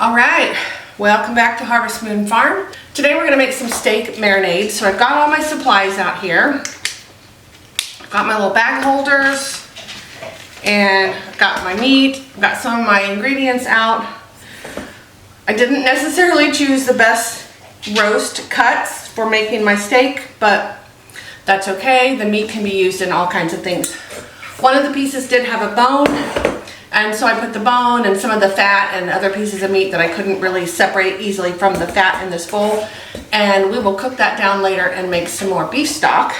All right, welcome back to Harvest Moon Farm. Today we're gonna make some steak marinades. So I've got all my supplies out here. I've got my little bag holders and I've got my meat. I've got some of my ingredients out. I didn't necessarily choose the best roast cuts for making my steak, but that's okay. The meat can be used in all kinds of things. One of the pieces did have a bone, and so I put the bone and some of the fat and other pieces of meat that I couldn't really separate easily from the fat in this bowl. And we will cook that down later and make some more beef stock.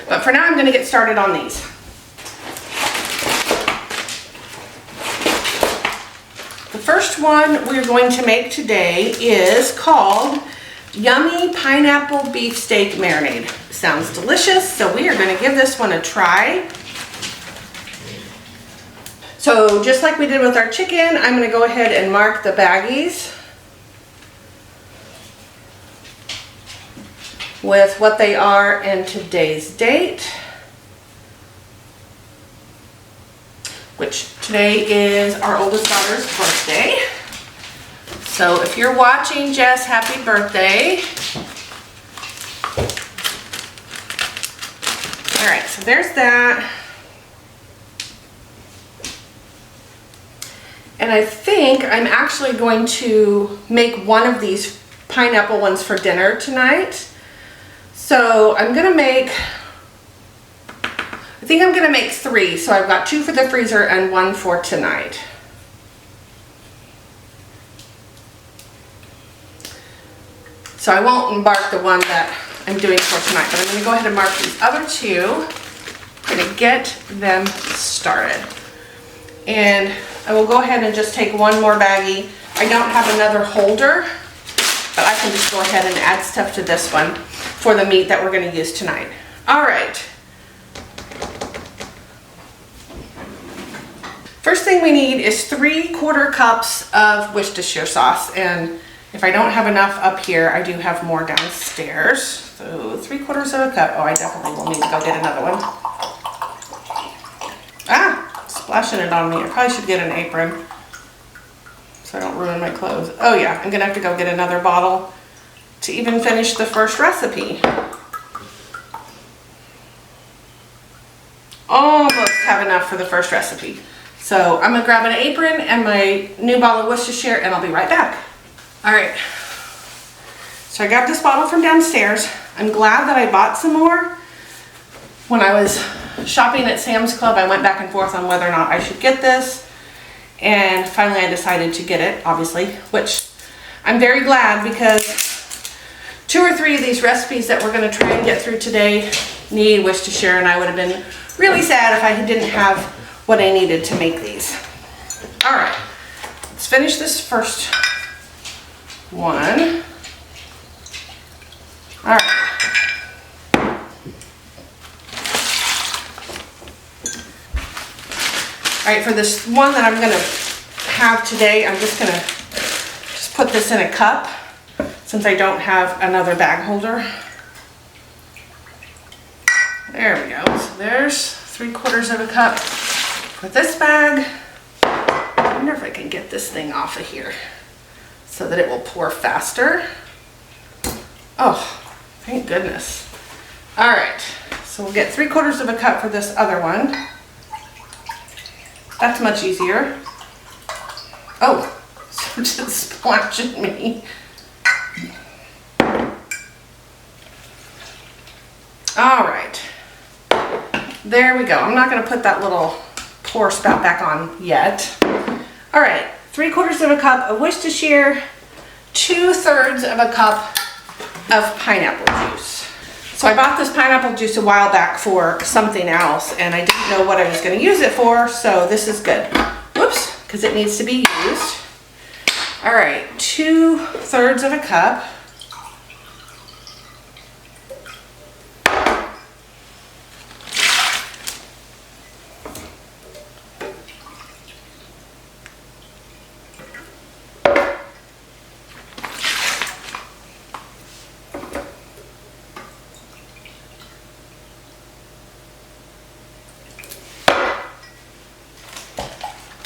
But for now, I'm gonna get started on these. The first one we're going to make today is called Yummy Pineapple Beef Steak Marinade. Sounds delicious, so we are gonna give this one a try. So just like we did with our chicken, I'm going to go ahead and mark the baggies with what they are in today's date, which today is our oldest daughter's birthday. So if you're watching, Jess, happy birthday. All right, so there's that. And I think I'm actually going to make one of these pineapple ones for dinner tonight. So I'm gonna make, I think I'm gonna make 3. So I've got 2 for the freezer and 1 for tonight. So I won't mark the one that I'm doing for tonight, but I'm gonna go ahead and mark these other 2. I'm gonna get them started. And I will go ahead and just take one more baggie. I don't have another holder, but I can just go ahead and add stuff to this one for the meat that we're going to use tonight. All right. First thing we need is 3/4 cups of Worcestershire sauce. And if I don't have enough up here, I do have more downstairs. So 3/4 of a cup. Oh, I definitely will need to go get another one. Ah! Splashing it on me. I probably should get an apron so I don't ruin my clothes. Oh yeah, I'm gonna have to go get another bottle to even finish the first recipe. Almost have enough for the first recipe. So I'm gonna grab an apron and my new bottle of Worcestershire and I'll be right back. All right, so I got this bottle from downstairs. I'm glad that I bought some more. When I was shopping at Sam's Club, I went back and forth on whether or not I should get this, and finally I decided to get it, obviously, which I'm very glad because 2 or 3 of these recipes that we're going to try and get through today need Worcestershire, and I would have been really sad if I didn't have what I needed to make these. All right, let's finish this first one. All right. All right, for this one that I'm gonna have today, I'm just gonna put this in a cup since I don't have another bag holder. There we go. So there's 3/4 of a cup for this bag. I wonder if I can get this thing off of here so that it will pour faster. Oh, thank goodness. All right, so we'll get 3/4 of a cup for this other one. That's much easier. Oh, so just splashing me. All right, there we go. I'm not gonna put that little pour spout back on yet. All right, 3/4 of a cup of Worcestershire, 2/3 of a cup of pineapple juice. So I bought this pineapple juice a while back for something else, and I didn't know what I was going to use it for, so this is good. Whoops, because it needs to be used. All right, 2/3 of a cup.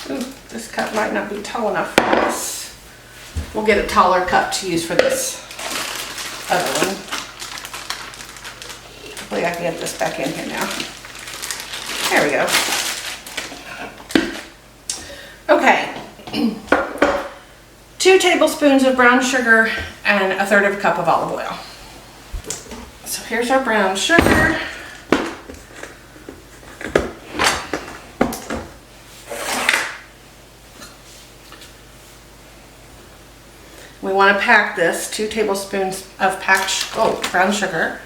Ooh, this cup might not be tall enough for this. we'll get a taller cup to use for this other one. Hopefully I can get this back in here now. There we go. Okay. 2 tablespoons of brown sugar and 1/3 cup of olive oil. So here's our brown sugar. We want to pack this 2 tablespoons of brown sugar.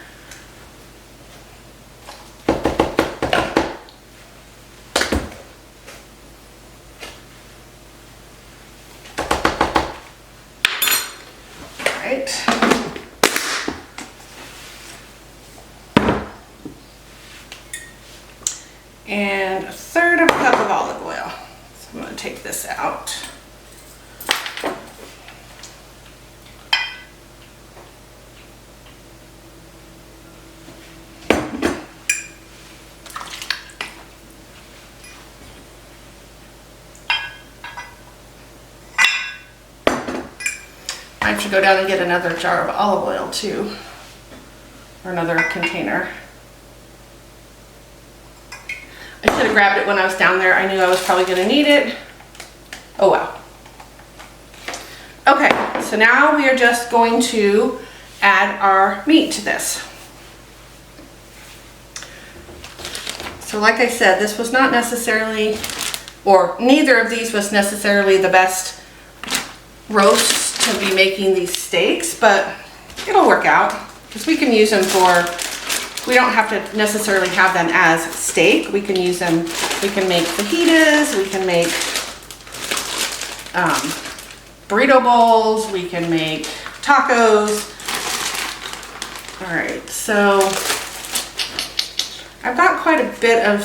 And 1/3 cup of olive oil. So I'm going to take this out. I have to go down and get another jar of olive oil too, or another container. I should have grabbed it when I was down there. I knew I was probably going to need it. Oh well. Okay, so now we are just going to add our meat to this. So like I said, this was not necessarily, or neither of these was necessarily the best roasts to be making these steaks, but it'll work out because we can use them for, we don't have to necessarily have them as steak. We can use them, we can make fajitas, we can make burrito bowls, we can make tacos. All right, so I've got quite a bit of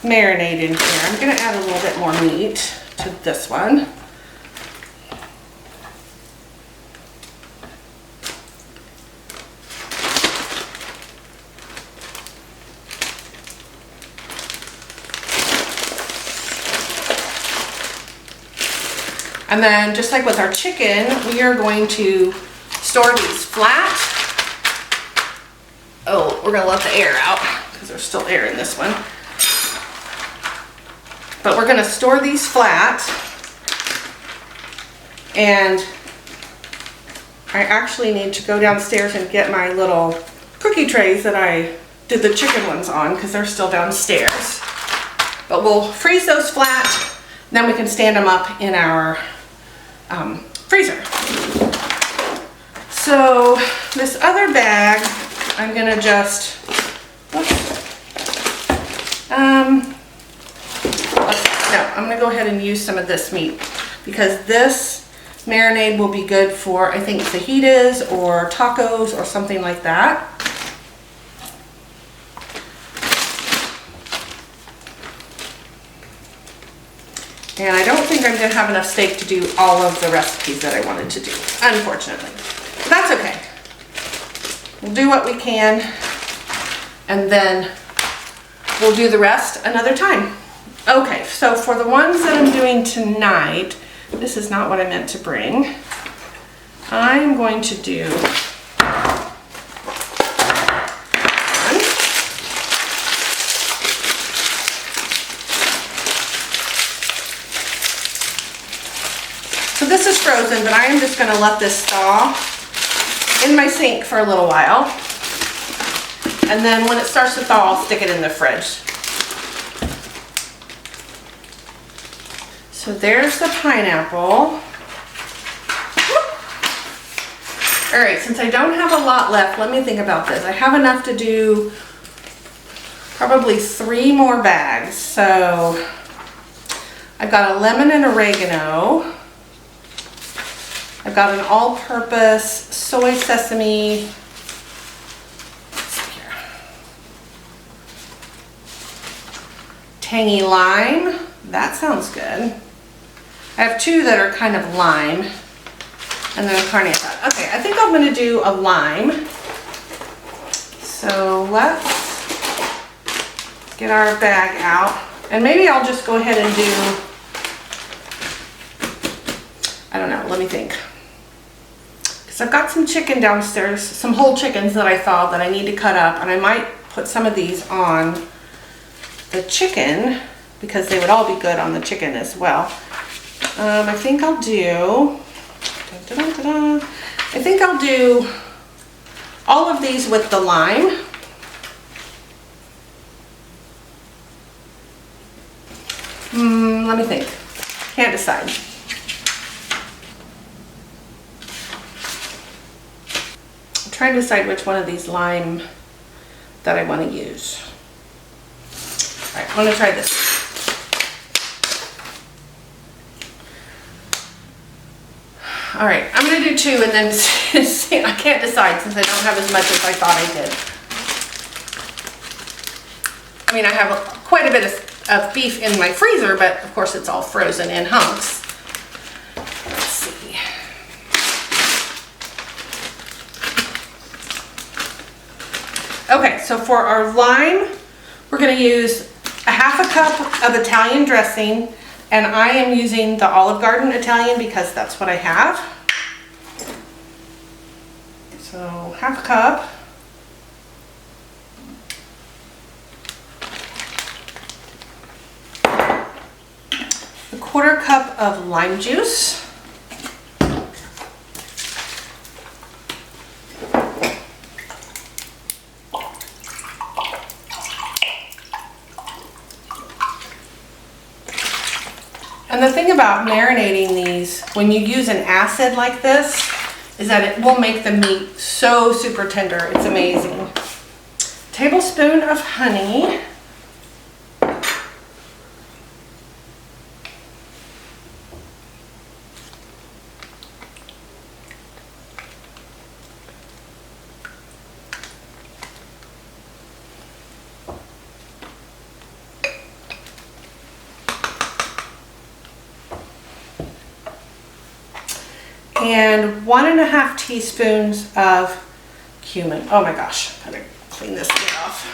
marinade in here. I'm gonna add a little bit more meat to this one. And then just like with our chicken, we are going to store these flat. Oh, we're gonna let the air out because there's still air in this one. But we're gonna store these flat. And I actually need to go downstairs and get my little cookie trays that I did the chicken ones on because they're still downstairs. But we'll freeze those flat, then we can stand them up in our freezer. So this other bag, I'm gonna just, I'm gonna go ahead and use some of this meat because this marinade will be good for, I think, fajitas or tacos or something like that. And I don't think I'm going to have enough steak to do all of the recipes that I wanted to do, unfortunately. But that's okay. We'll do what we can, and then we'll do the rest another time. Okay, so for the ones that I'm doing tonight, this is not what I meant to bring. I'm going to do this is frozen, but I am just going to let this thaw in my sink for a little while. And then when it starts to thaw, I'll stick it in the fridge. So there's the pineapple. All right, since I don't have a lot left, let me think about this. I have enough to do probably 3 more bags. So I've got a lemon and oregano. I've got an all-purpose soy sesame. Let's see here. Tangy lime. That sounds good. I have 2 that are kind of lime. And then a carne asada. Okay, I think I'm going to do a lime. So let's get our bag out. And maybe I'll just go ahead and do, I don't know, let me think. Because I've got some chicken downstairs, some whole chickens that I thawed that I need to cut up, and I might put some of these on the chicken because they would all be good on the chicken as well. I think I'll do, I think I'll do all of these with the lime. Let me think. Can't decide. I'm trying to decide which one of these lime that I want to use. All right, I'm going to try this. All right, I'm going to do 2 and then see. I can't decide since I don't have as much as I thought I did. I mean, I have quite a bit of beef in my freezer, but of course it's all frozen in hunks. Let's see. Okay, so for our lime, we're going to use a 1/2 cup of Italian dressing, and I am using the Olive Garden Italian because that's what I have. So 1/2 cup. A 1/4 cup of lime juice. And the thing about marinating these, when you use an acid like this, is that it will make the meat so super tender. It's amazing. Tablespoon of honey. And 1½ teaspoons of cumin. Oh my gosh, I gotta clean this lid off.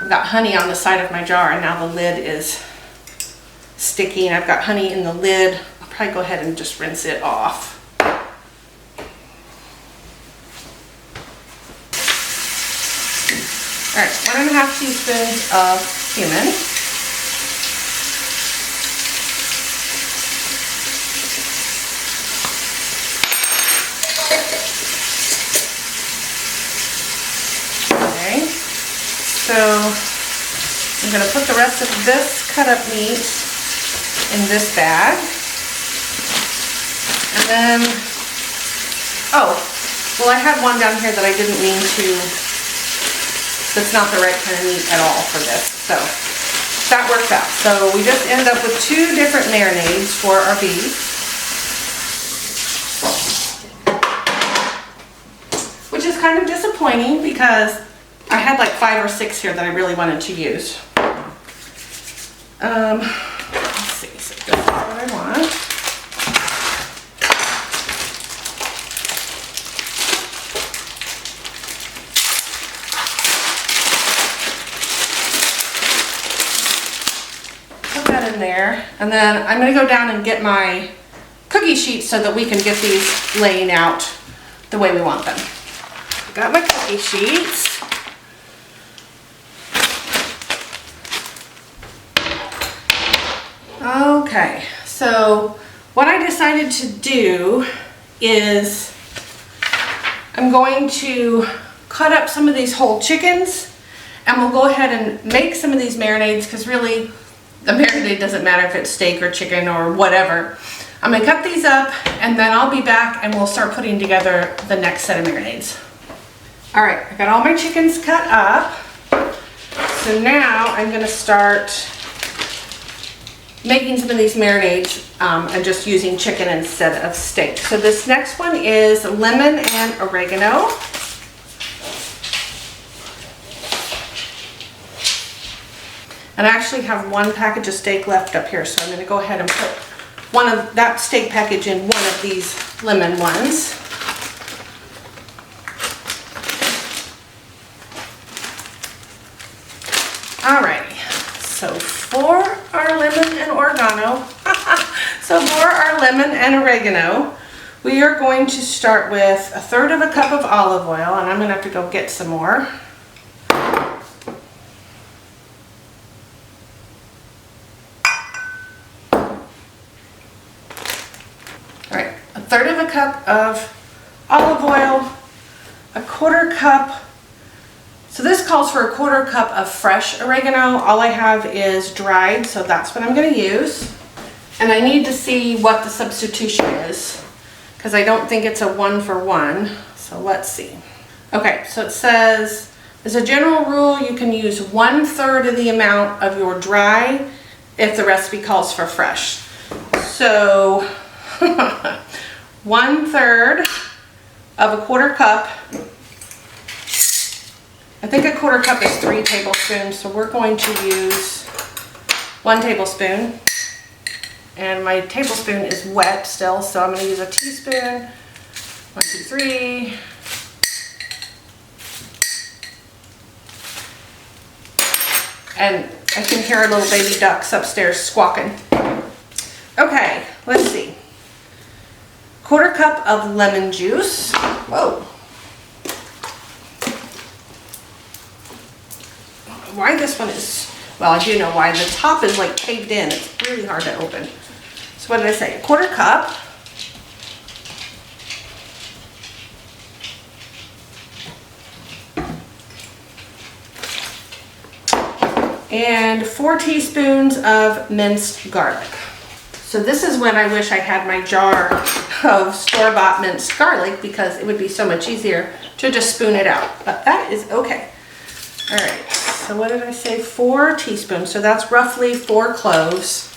I've got honey on the side of my jar and now the lid is sticky and I've got honey in the lid. I'll probably go ahead and just rinse it off. All right, 1½ teaspoons of cumin. So I'm going to put the rest of this cut up meat in this bag. And then, oh, well I had one down here that I didn't mean to, that's not the right kind of meat at all for this. So that works out. So we just ended up with 2 different marinades for our beef. Which is kind of disappointing because I had like 5 or 6 here that I really wanted to use. Let's see, so this is what I want. Put that in there, and then I'm going to go down and get my cookie sheets so that we can get these laying out the way we want them. Got my cookie sheets. Okay, so what I decided to do is I'm going to cut up some of these whole chickens and we'll go ahead and make some of these marinades because really the marinade doesn't matter if it's steak or chicken or whatever. I'm going to cut these up and then I'll be back and we'll start putting together the next set of marinades. Alright, I got all my chickens cut up. So now I'm going to start making some of these marinades and just using chicken instead of steak. So this next one is lemon and oregano. And I actually have 1 package of steak left up here, so I'm going to go ahead and put one of that steak package in one of these lemon ones. Alrighty, so for our lemon lemon and oregano. So for our lemon and oregano, we are going to start with 1/3 cup of olive oil, and I'm gonna have to go get some more. All right, 1/3 cup of olive oil, 1/4 cup. So this calls for 1/4 cup of fresh oregano. All I have is dried, so that's what I'm gonna use. And I need to see what the substitution is, because I don't think it's a 1-for-1. So let's see. Okay, so it says, as a general rule, you can use 1/3 of the amount of your dry if the recipe calls for fresh. So 1/3 of 1/4 cup. I think 1/4 cup is 3 tablespoons, so we're going to use 1 tablespoon. And my tablespoon is wet still, so I'm going to use a teaspoon. 1, 2, 3. And I can hear our little baby ducks upstairs squawking. Okay, let's see. 1/4 cup of lemon juice. Whoa. Why this one is, well, I do know why. The top is like caved in. It's really hard to open. So what did I say? 1/4 cup. And 4 teaspoons of minced garlic. So this is when I wish I had my jar of store-bought minced garlic, because it would be so much easier to just spoon it out. But that is okay. All right, so what did I say? 4 teaspoons, so that's roughly 4 cloves.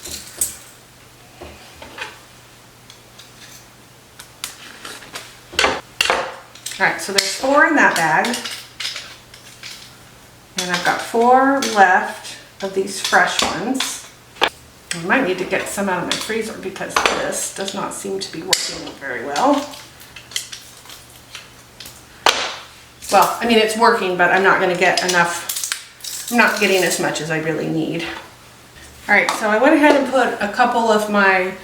All right, so there's 4 in that bag. And I've got 4 left of these fresh ones. I might need to get some out of my freezer, because this does not seem to be working very well. Well, I mean, it's working, but I'm not going to get enough. I'm not getting as much as I really need. All right, so I went ahead and put a couple of my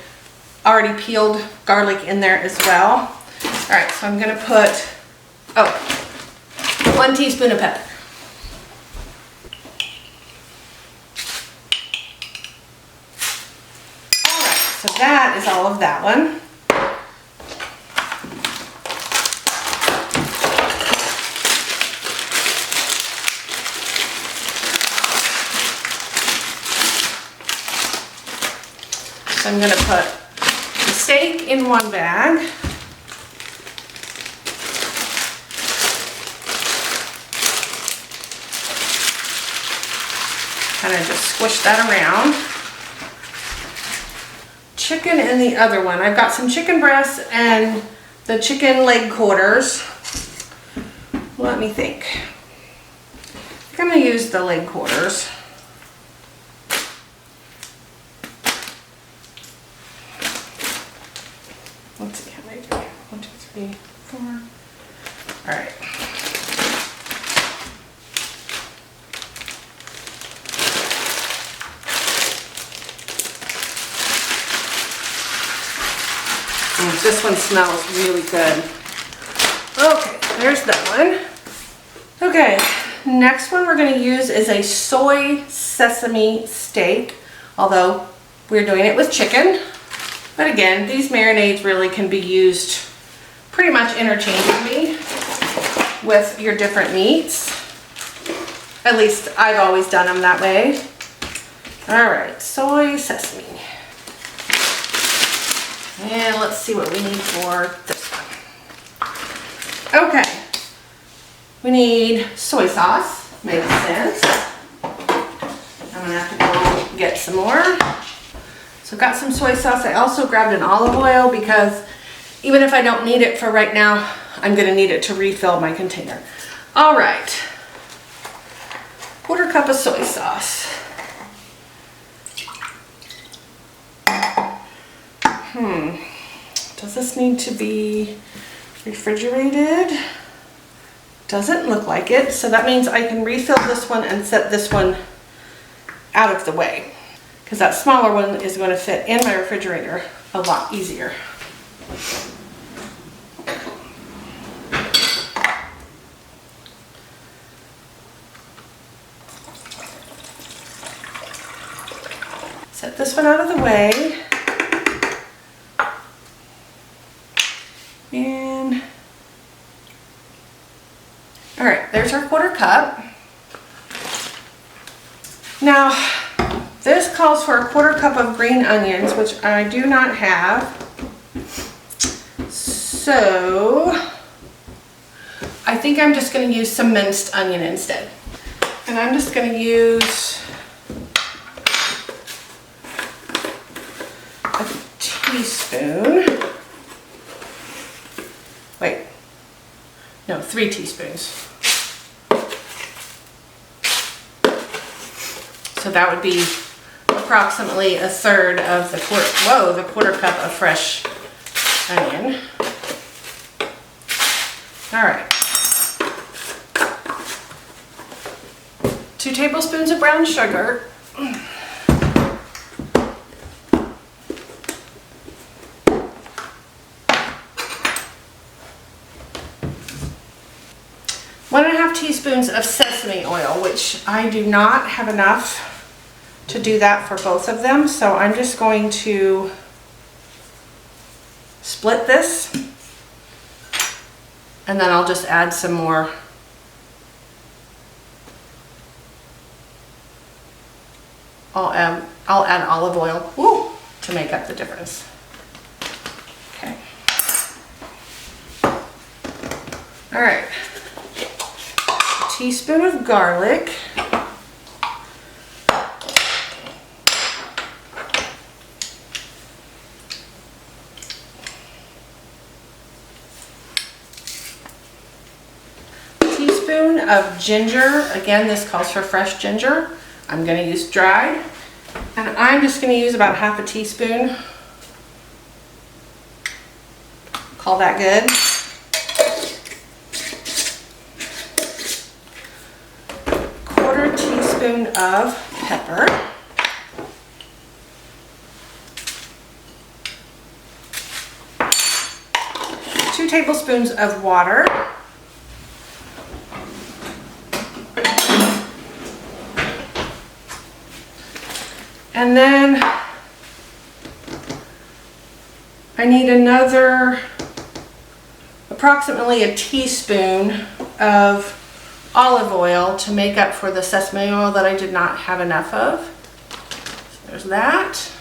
already peeled garlic in there as well. All right, so I'm going to put, 1 teaspoon of pepper. All right, so that is all of that one. So I'm going to put the steak in one bag. Kind of just squish that around. Chicken in the other one. I've got some chicken breasts and the chicken leg quarters. Let me think. I think I'm going to use the leg quarters. Let's see how many do I have? 1, 2, 3, 4. All right. This one smells really good. Okay, there's that one. Okay, next one we're going to use is a soy sesame steak, although we're doing it with chicken. But again, these marinades really can be used pretty much interchangeably with your different meats. At least I've always done them that way. All right, soy sesame. And let's see what we need for this one. Okay, we need soy sauce, makes sense. I'm gonna have to go get some more. So I've got some soy sauce. I also grabbed an olive oil because even if I don't need it for right now, I'm gonna need it to refill my container. All right, 1/4 cup of soy sauce. Does this need to be refrigerated? Doesn't look like it, so that means I can refill this one and set this one out of the way. because that smaller one is going to fit in my refrigerator a lot easier. Set this one out of the way. And all right, there's our 1/4 cup. Now, this calls for a 1/4 cup of green onions, which I do not have. So I think I'm just going to use some minced onion instead. And I'm just going to use a teaspoon. Wait, no, 3 teaspoons. So that would be approximately 1/3 of the the 1/4 cup of fresh onion. All right. 2 tablespoons of brown sugar. One and a half teaspoons of sesame oil, which I do not have enough to do that for both of them, so I'm just going to split this, and then I'll just add some more. I'll add olive oil to make up the difference. Okay. All right. A teaspoon of garlic. Teaspoon of ginger. Again, this calls for fresh ginger. I'm going to use dried, and I'm just going to use about half a teaspoon. Call that good. Quarter teaspoon of pepper. Two tablespoons of water. And then I need another approximately a teaspoon of olive oil to make up for the sesame oil that I did not have enough of. So there's that.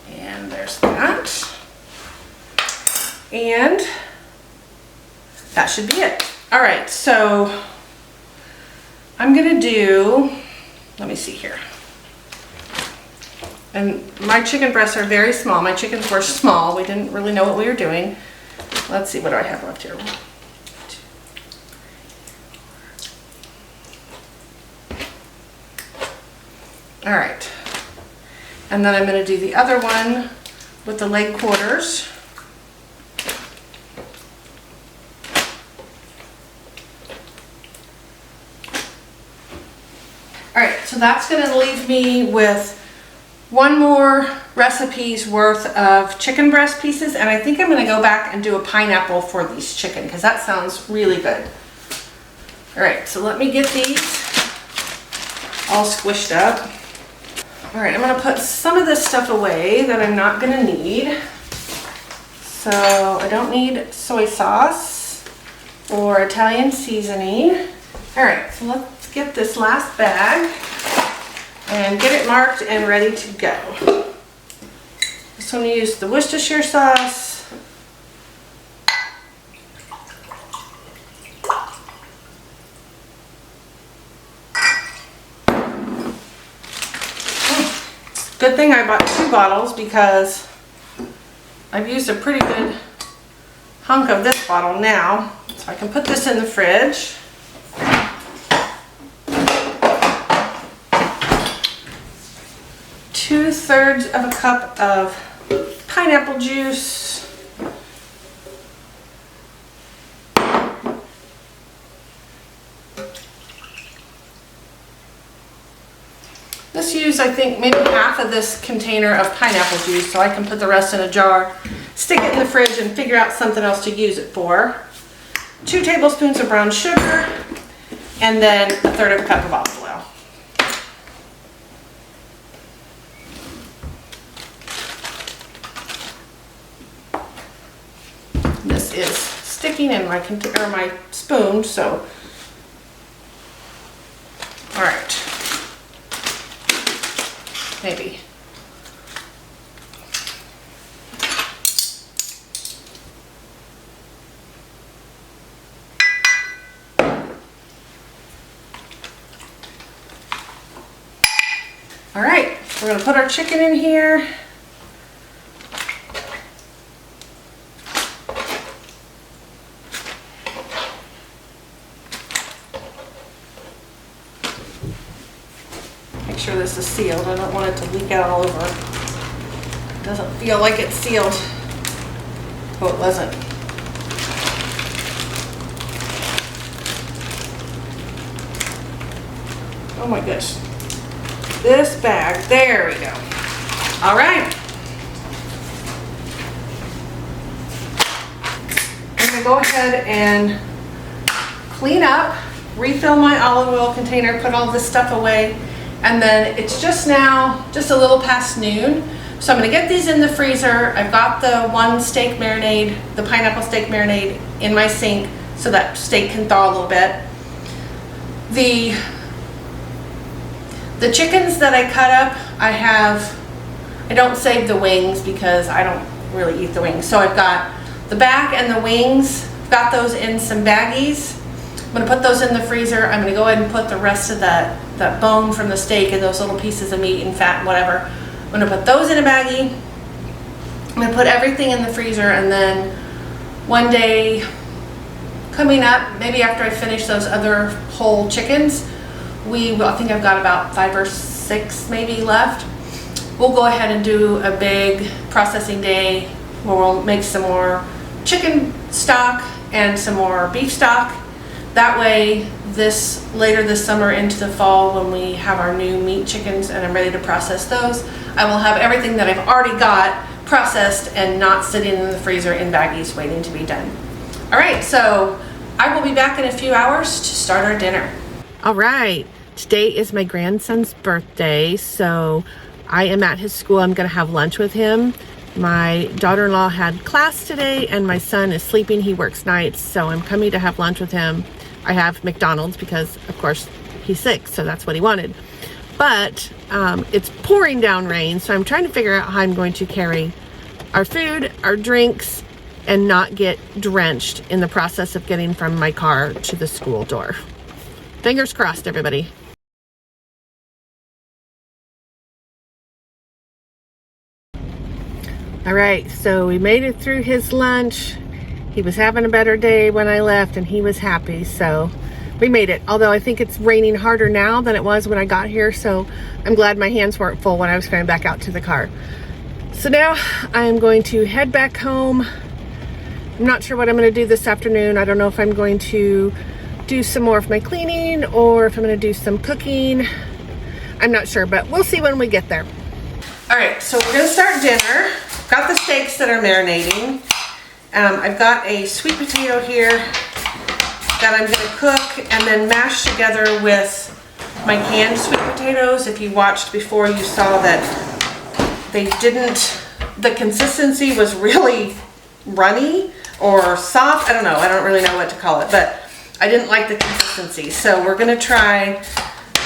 And there's that. And that should be it. All right, so I'm gonna do, let me see here. And my chicken breasts are very small. My chickens were small. We didn't really know what we were doing. Let's see, what do I have left here? 1, 2. All right. And then I'm going to do the other one with the leg quarters. All right, so that's going to leave me with 1 more recipe's worth of chicken breast pieces, and I think I'm going to go back and do a pineapple for these chicken because that sounds really good. All right, so let me get these all squished up. All right, I'm going to put some of this stuff away that I'm not going to need. So I don't need soy sauce or Italian seasoning. All right, so let's get this last bag and get it marked and ready to go. So I'm going to use the Worcestershire sauce. Good thing I bought 2 bottles because I've used a pretty good hunk of this bottle now. So I can put this in the fridge. Two-thirds of a cup of pineapple juice. Let's use, I think, maybe half of this container of pineapple juice so I can put the rest in a jar, stick it in the fridge, and figure out something else to use it for. 2 tablespoons of brown sugar, and then 1/3 cup of olive oil. This is sticking in my my spoon, so all right, maybe. All right, we're gonna put our chicken in here. Make sure this is sealed. I don't want it to leak out all over. It doesn't feel like it's sealed. Oh, it wasn't. Oh my gosh. This bag, there we go. All right. I'm gonna go ahead and clean up, refill my olive oil container, put all this stuff away, and then it's just now, just a little past noon. So I'm gonna get these in the freezer. I've got the one steak marinade, the pineapple steak marinade in my sink so that steak can thaw a little bit. The chickens that I cut up, I don't save the wings because I don't really eat the wings. So I've got the back and the wings, got those in some baggies. I'm gonna put those in the freezer. I'm gonna go ahead and put the rest of that bone from the steak and those little pieces of meat and fat and whatever. I'm gonna put those in a baggie. I'm gonna put everything in the freezer, and then one day coming up, maybe after I finish those other whole chickens, I think I've got about 5 or 6 maybe left. We'll go ahead and do a big processing day where we'll make some more chicken stock and some more beef stock. That way, later this summer into the fall, when we have our new meat chickens and I'm ready to process those, I will have everything that I've already got processed and not sitting in the freezer in baggies waiting to be done. All right, so I will be back in a few hours to start our dinner. All right. Today is my grandson's birthday, so I am at his school. I'm going to have lunch with him. My daughter-in-law had class today, and my son is sleeping. He works nights, so I'm coming to have lunch with him. I have McDonald's because, of course, he's sick, so that's what he wanted. But it's pouring down rain, so I'm trying to figure out how I'm going to carry our food, our drinks, and not get drenched in the process of getting from my car to the school door. Fingers crossed, everybody. All right, so we made it through his lunch. He was having a better day when I left, and he was happy, so we made it. Although I think it's raining harder now than it was when I got here, so I'm glad my hands weren't full when I was going back out to the car. So now I'm going to head back home. I'm not sure what I'm going to do this afternoon. I don't know if I'm going to do some more of my cleaning or if I'm going to do some cooking. I'm not sure, but we'll see when we get there. All right, so we're going to start dinner. Got the steaks that are marinating. I've got a sweet potato here that I'm going to cook and then mash together with my canned sweet potatoes. If you watched before, you saw that the consistency was really runny or soft. I don't know. I don't really know what to call it, but I didn't like the consistency. So we're going to try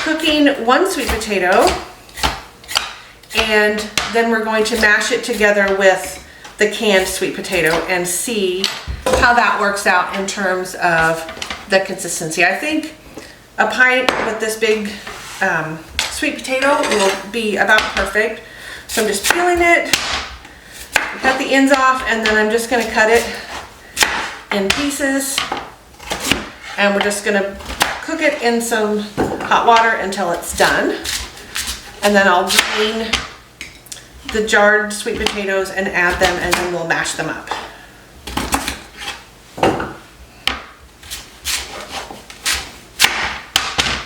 cooking one sweet potato, and then we're going to mash it together with the canned sweet potato and see how that works out in terms of the consistency. I think a pint with this big sweet potato will be about perfect. So I'm just peeling it, cut the ends off, and then I'm just going to cut it in pieces, and we're just going to cook it in some hot water until it's done. And then I'll drain the jarred sweet potatoes and add them, and then we'll mash them up.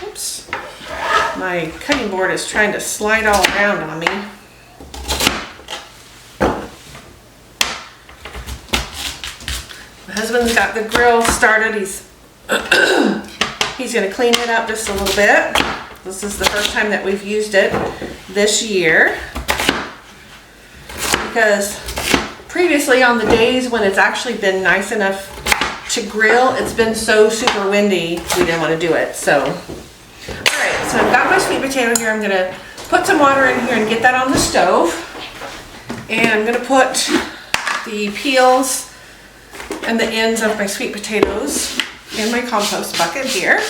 Oops. My cutting board is trying to slide all around on me. My husband's got the grill started. He's gonna clean it up just a little bit. This is the first time that we've used it this year. Because previously on the days when it's actually been nice enough to grill, it's been so super windy, we didn't want to do it. So, all right, so I've got my sweet potato here. I'm gonna put some water in here and get that on the stove. And I'm gonna put the peels and the ends of my sweet potatoes in my compost bucket here.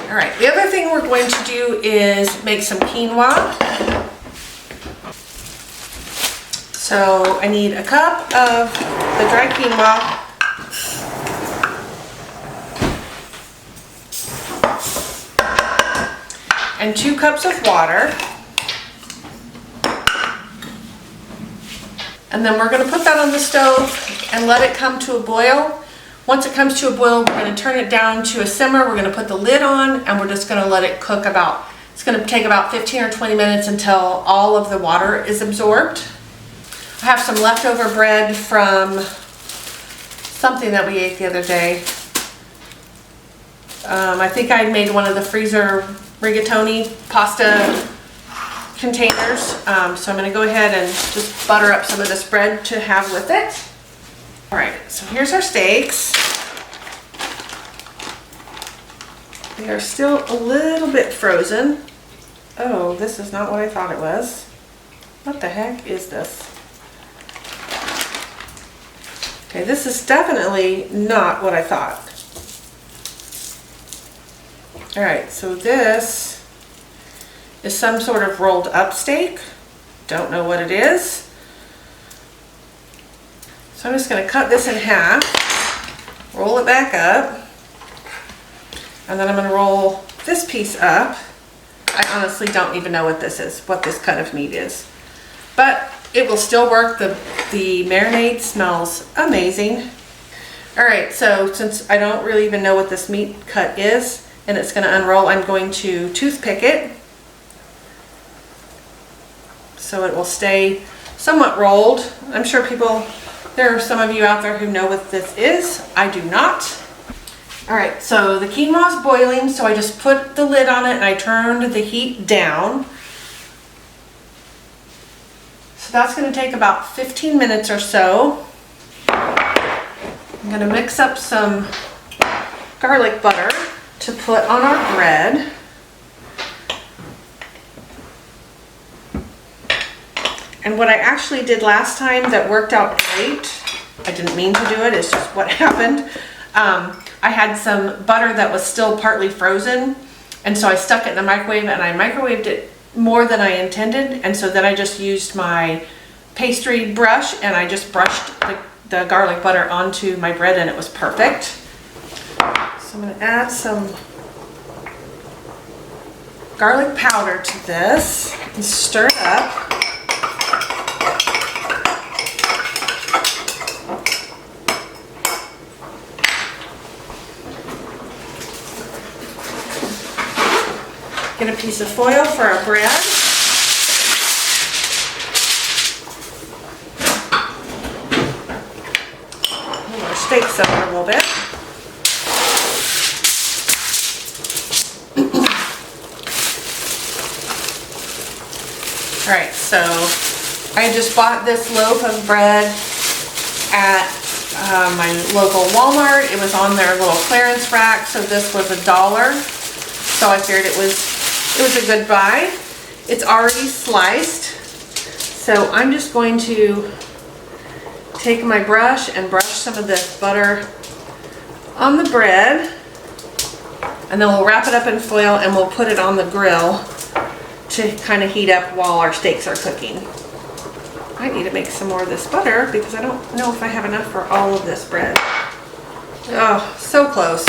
All right, the other thing we're going to do is make some quinoa. So I need a cup of the dry quinoa, and 2 cups of water. And then we're going to put that on the stove and let it come to a boil. Once it comes to a boil, we're going to turn it down to a simmer. We're going to put the lid on and we're just going to let it cook it's going to take about 15 or 20 minutes until all of the water is absorbed. I have some leftover bread from something that we ate the other day. I think I made one of the freezer rigatoni pasta containers. So I'm going to go ahead and just butter up some of this bread to have with it. All right, so here's our steaks. They are still a little bit frozen. Oh, this is not what I thought it was. What the heck is this? Okay, this is definitely not what I thought. All right, so this is some sort of rolled up steak. Don't know what it is. So I'm just going to cut this in half, roll it back up, and then I'm going to roll this piece up. I honestly don't even know what this is, what this cut of meat is. But it will still work. The marinade smells amazing. All right, so since I don't really even know what this meat cut is, and it's going to unroll, I'm going to toothpick it so it will stay somewhat rolled. I'm sure there are some of you out there who know what this is. I do not. All right, so the quinoa is boiling, so I just put the lid on it and I turned the heat down. So that's going to take about 15 minutes or so. I'm going to mix up some garlic butter to put on our bread. And what I actually did last time that worked out great, I didn't mean to do it, it's just what happened. I had some butter that was still partly frozen, and so I stuck it in the microwave and I microwaved it more than I intended, and so then I just used my pastry brush and I just brushed the garlic butter onto my bread and it was perfect. So I'm going to add some garlic powder to this and stir it up. Get a piece of foil for our bread. Move our steaks over a little bit. All right, so I just bought this loaf of bread at my local Walmart. It was on their little clearance rack, so this was $1. So I figured it was a good buy. It's already sliced, so I'm just going to take my brush and brush some of this butter on the bread, and then we'll wrap it up in foil and we'll put it on the grill to kind of heat up while our steaks are cooking. I need to make some more of this butter because I don't know if I have enough for all of this bread. Oh, so close.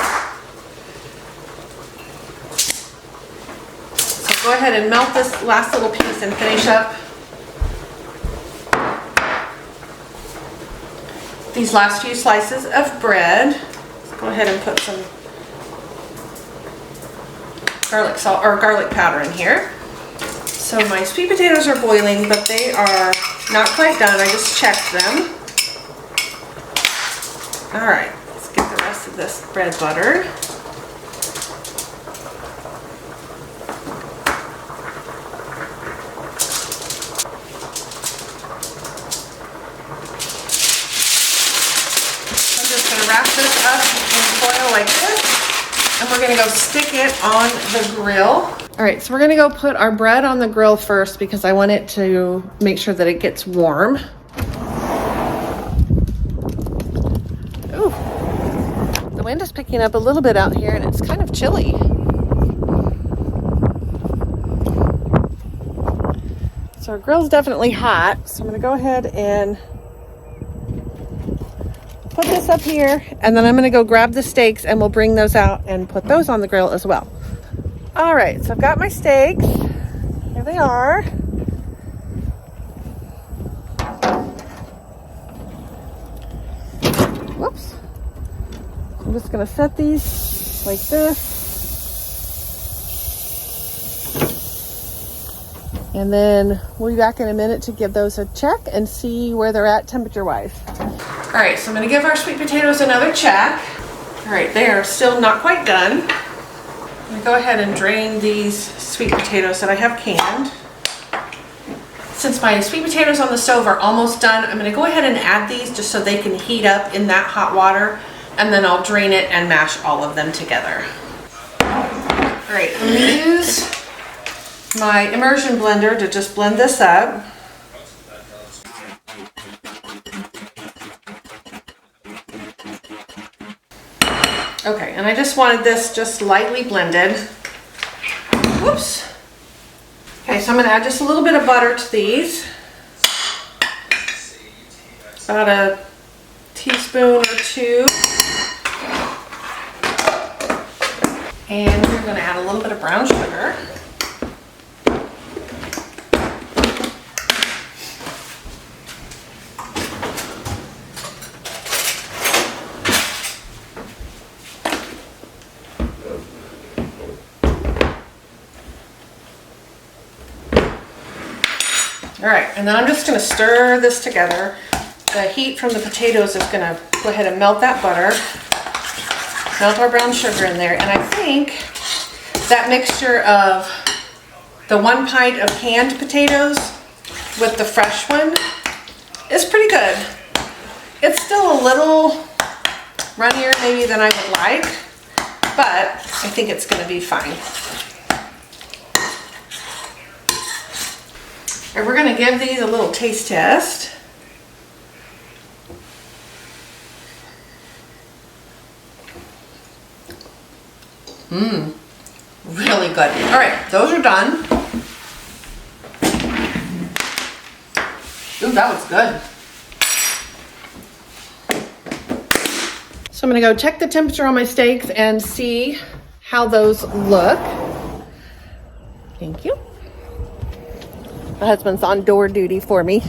Go ahead and melt this last little piece and finish up these last few slices of bread. Let's go ahead and put some garlic salt or garlic powder in here. So my sweet potatoes are boiling, but they are not quite done. I just checked them. All right, let's get the rest of this bread buttered. I'm just gonna wrap this up in foil like this, and we're gonna go stick it on the grill. All right, so we're gonna go put our bread on the grill first because I want it to make sure that it gets warm. Ooh, the wind is picking up a little bit out here and it's kind of chilly. So our grill's definitely hot, so I'm gonna go ahead and put this up here, and then I'm gonna go grab the steaks and we'll bring those out and put those on the grill as well. All right, so I've got my steaks. Here they are. Whoops. I'm just gonna set these like this. And then we'll be back in a minute to give those a check and see where they're at temperature-wise. All right, so I'm gonna give our sweet potatoes another check. All right, they are still not quite done. I'm gonna go ahead and drain these sweet potatoes that I have canned. Since my sweet potatoes on the stove are almost done, I'm gonna go ahead and add these just so they can heat up in that hot water, and then I'll drain it and mash all of them together. All right, I'm gonna use my immersion blender to just blend this up. Okay, and I just wanted this just lightly blended. Whoops. Okay, so I'm gonna add just a little bit of butter to these. About a teaspoon or two. And we're gonna add a little bit of brown sugar. All right, and then I'm just gonna stir this together. The heat from the potatoes is gonna go ahead and melt that butter, melt our brown sugar in there, and I think that mixture of the 1 pint of canned potatoes with the fresh one is pretty good. It's still a little runnier maybe than I would like, but I think it's gonna be fine. And we're gonna give these a little taste test. Really good. All right, those are done. Ooh, that was good. So I'm gonna go check the temperature on my steaks and see how those look. Thank you. My husband's on door duty for me.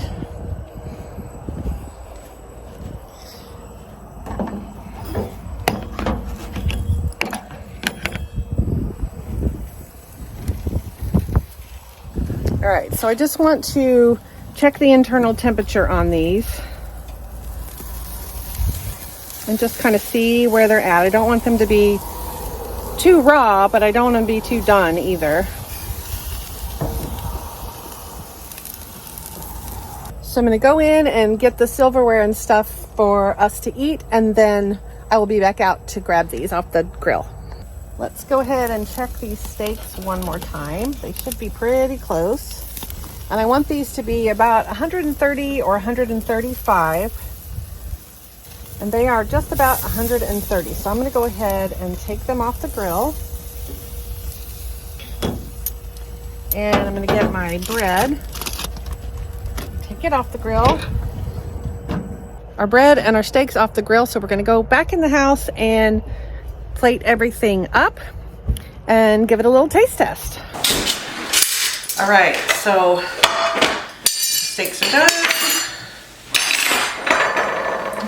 All right, so I just want to check the internal temperature on these and just kind of see where they're at. I don't want them to be too raw, but I don't want them to be too done either. So I'm going to go in and get the silverware and stuff for us to eat, and then I will be back out to grab these off the grill. Let's go ahead and check these steaks one more time. They should be pretty close. And I want these to be about 130 or 135. And they are just about 130. So I'm going to go ahead and take them off the grill. And I'm going to get my bread. Take it off the grill. Our bread and our steaks off the grill, so we're going to go back in the house and plate everything up and give it a little taste test. All right, so steaks are done.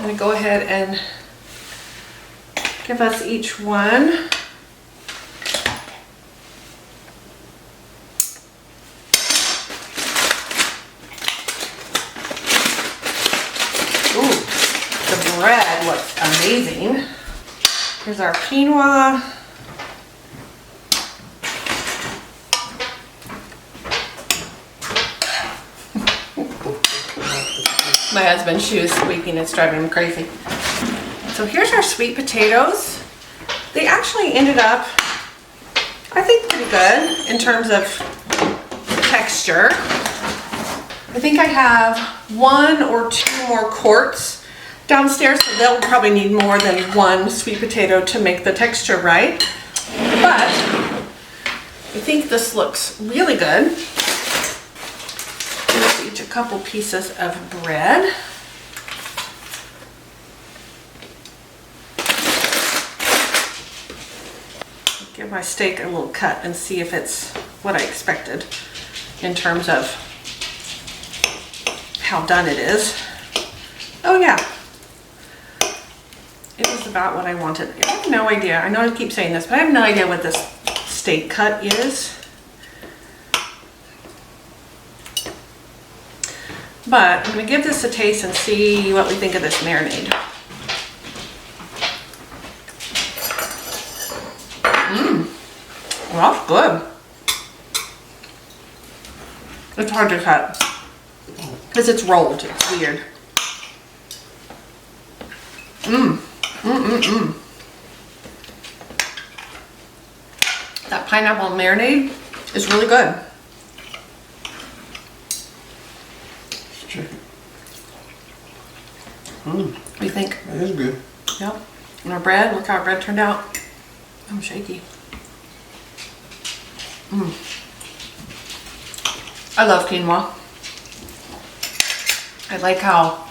gonna go ahead and give us each one. Ooh, the bread looks amazing. Here's our quinoa. My husband's shoe is squeaking, it's driving him crazy. So here's our sweet potatoes. They actually ended up, I think, pretty good in terms of texture. I think I have 1 or 2 more quarts downstairs, so they'll probably need more than 1 sweet potato to make the texture right. But I think this looks really good. Give us each a couple pieces of bread. Give my steak a little cut and see if it's what I expected in terms of how done it is. Oh yeah, it is about what I wanted. I have no idea. I know I keep saying this, but I have no idea what this steak cut is. But I'm going to give this a taste and see what we think of this marinade. Well, that's good. It's hard to cut because it's rolled. It's weird. That pineapple marinade is really good. What do you think? That is good. Yep. And our bread, look how our bread turned out. I'm shaky. I love quinoa. I like how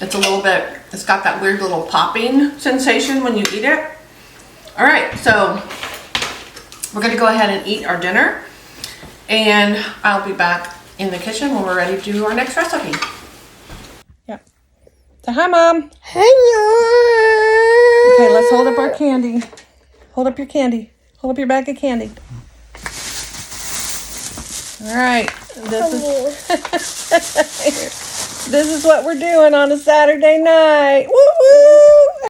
it's a little bit, it's got that weird little popping sensation when you eat it. All right, so we're gonna go ahead and eat our dinner, and I'll be back in the kitchen when we're ready to do our next recipe. Yep. Say hi, Mom. Hello. Okay, let's hold up our candy. Hold up your candy. Hold up your bag of candy. All right. This is what we're doing on a Saturday night. Woo woo!